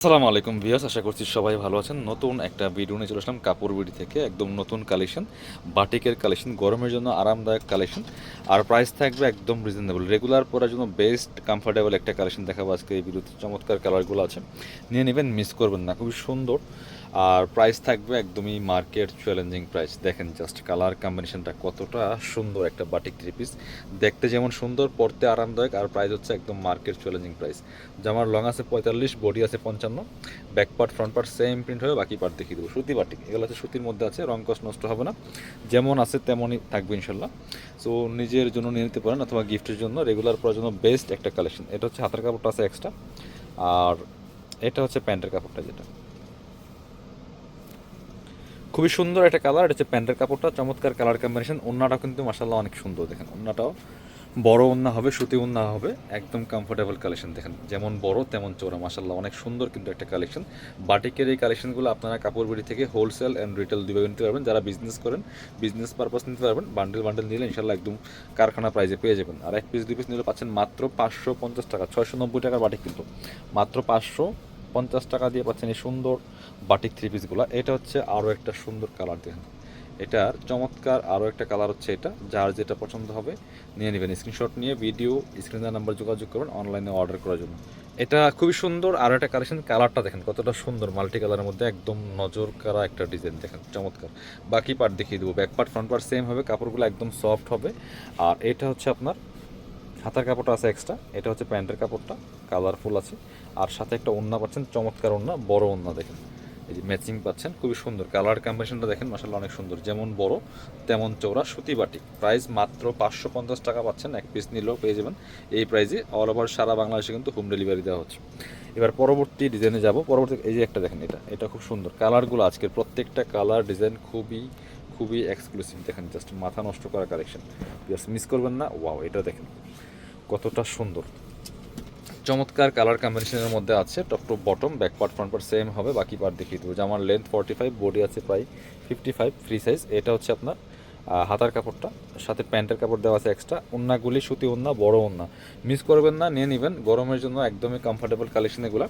আসসালামু আলাইকুম ভিউয়ার্স, আশা করছি সবাই ভালো আছেন। নতুন একটা ভিডিও নিয়ে চলে আসলাম কাপড় বিডি থেকে। একদম নতুন কালেকশন, বাটিকের কালেকশন, গরমের জন্য আরামদায়ক কালেকশন। আর প্রাইস থাকবে একদম রিজনেবল, রেগুলার পরার জন্য বেস্ট কমফোর্টেবল একটা কালেকশন দেখাবো আজকে এই ভিডিওতে। চমৎকার কালারগুলো আছে, নিয়ে নেবেন, মিস করবেন না, খুবই সুন্দর। আর প্রাইস থাকবে একদমই মার্কেট চ্যালেঞ্জিং প্রাইস। দেখেন জাস্ট কালার কম্বিনেশনটা কতটা সুন্দর। একটা বাটিক থ্রি পিস দেখতে যেমন সুন্দর, পরতে আরামদায়ক, আর প্রাইস হচ্ছে একদম মার্কেট চ্যালেঞ্জিং প্রাইস। জামার লং আছে 45, বডি আছে 55, back part front part same print হবে, বাকি পার্ট দেখিয়ে দেবো। সুতি বাটিক, এগুলো হচ্ছে সুতির মধ্যে আছে, রং কস নষ্ট হবে না, যেমন আছে তেমনই থাকবে ইনশাল্লাহ। সো নিজের জন্য নিয়ে নিতে পারেন অথবা গিফটের জন্য, রেগুলার পরার জন্য বেস্ট একটা কালেকশন। এটা হচ্ছে হাতের কাপড়টা আছে এক্সট্রা, আর এটা হচ্ছে প্যান্টের কাপড়টা, যেটা খুবই সুন্দর একটা কালার। এটা হচ্ছে প্যান্টের কাপড়টা, চমৎকার কালার কম্বিনেশন। ওড়নাটা কিন্তু মাসাল্লাহ অনেক সুন্দর, দেখেন ওড়নাটাও বড় ওড়না হবে, সুতি ওড়না হবে, একদম কমফোর্টেবল কালেকশন। দেখেন যেমন বড় তেমন চওড়া, মাসাল্লাহ অনেক সুন্দর কিন্তু একটা কালেকশন। বাটিকের এই কালেকশনগুলো আপনারা কাপড় বিড়ি থেকে হোলসেল অ্যান্ড রিটেল দুইভাবে নিতে পারবেন। যারা বিজনেস করেন, বিজনেস পারপাস নিতে পারবেন, বান্ডেল বান্ডেল নিলে ইনশাল্লাহ একদম কারখানা প্রাইজে পেয়ে যাবেন। আর এক পিস দুই পিস নিলে পাচ্ছেন মাত্র 550 টাকা, 690 টাকার বাটিক কিন্তু মাত্র 550 টাকা দিয়ে পাচ্ছেন এই সুন্দর বাটিক থ্রি পিসগুলো। এটা হচ্ছে আরও একটা সুন্দর কালার, দেখেন এটার চমৎকার আরও একটা কালার হচ্ছে এটা। যার যেটা পছন্দ হবে নিয়ে নেবেন, স্ক্রিনশট নিয়ে ভিডিও স্ক্রিনের নাম্বার যোগাযোগ করবেন অনলাইনে অর্ডার করার জন্য। এটা খুবই সুন্দর আরও একটা কালেকশন। কালারটা দেখেন কতটা সুন্দর, মাল্টি কালারের মধ্যে একদম নজর কাড়া একটা ডিজাইন, দেখেন চমৎকার। বাকি পার্ট দেখিয়ে দেবো, back part front part same হবে, কাপড়গুলো একদম সফট হবে। আর এটা হচ্ছে আপনার হাতার কাপড়টা আছে এক্সট্রা, এটা হচ্ছে প্যান্টের কাপড়টা, কালারফুল আছে। আর সাথে একটা ওড়না পাচ্ছেন, চমৎকার ওড়না, বড় ওড়না, দেখেন এই যে ম্যাচিং পাচ্ছেন, খুবই সুন্দর কালার কম্বিনেশনটা দেখেন, মাসাল্লাহ অনেক সুন্দর, যেমন বড় তেমন চৌড়া, সুতি বাটিক। প্রাইস মাত্র 550 টাকা পাচ্ছেন, এক পিস নিলেও পেয়ে যাবেন এই প্রাইসে। অল ওভার সারা বাংলাদেশে কিন্তু হোম ডেলিভারি দেওয়া হচ্ছে। এবার পরবর্তী ডিজাইনে যাব। পরবর্তী এই যে একটা দেখেন, এটা খুব সুন্দর কালারগুলো, আজকের প্রত্যেকটা কালার ডিজাইন খুবই খুবই এক্সক্লুসিভ। দেখেন জাস্ট মাথা নষ্ট করা কালেকশন, জাস্ট মিস করবেন না। ওয়াও, এটা দেখেন কতটা সুন্দর, চমৎকার কালার কম্বিনেশনের মধ্যে আছে। Top to bottom, back part front part same হবে, বাকি পার্ট দেখিয়ে দেবো। জামার লেন্থ 45, বডি আছে প্রায় 55, ফ্রি সাইজ। এটা হচ্ছে আপনার হাতার কাপড়টা, সাথে প্যান্টের কাপড় দেওয়া আছে এক্সট্রা। ওড়নাগুলি সুতি ওড়না, বড় ওড়না, মিস করবেন না, নিয়ে নেবেন। গরমের জন্য একদমই কমফোর্টেবল কালেকশন এগুলো,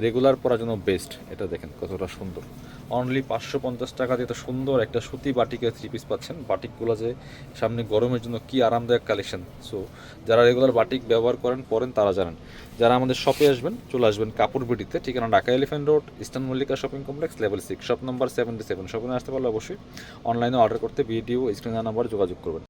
রেগুলার পরার জন্য বেস্ট। এটা দেখেন কতটা সুন্দর, অনলি 550 টাকা দিয়ে তো সুন্দর একটা সুতি বাটিকের থ্রি পিস পাচ্ছেন। বাটিকগুলো যে সামনে গরমের জন্য কি আরামদায়ক কালেকশন। সো যারা রেগুলার বাটিক ব্যবহার পরেন তারা জানেন। যারা আমাদের শপে আসবেন, চলে আসবেন কাপড় বিডিতে, ঠিকানা Dhaka elephant road, eastern Mallika shopping complex, level 6, shop number 77। শপিংয়ে আসতে পারলে অবশ্যই অনলাইনে অর্ডার করতে ভিডিও স্ক্রিনের নাম্বার যোগাযোগ করবেন।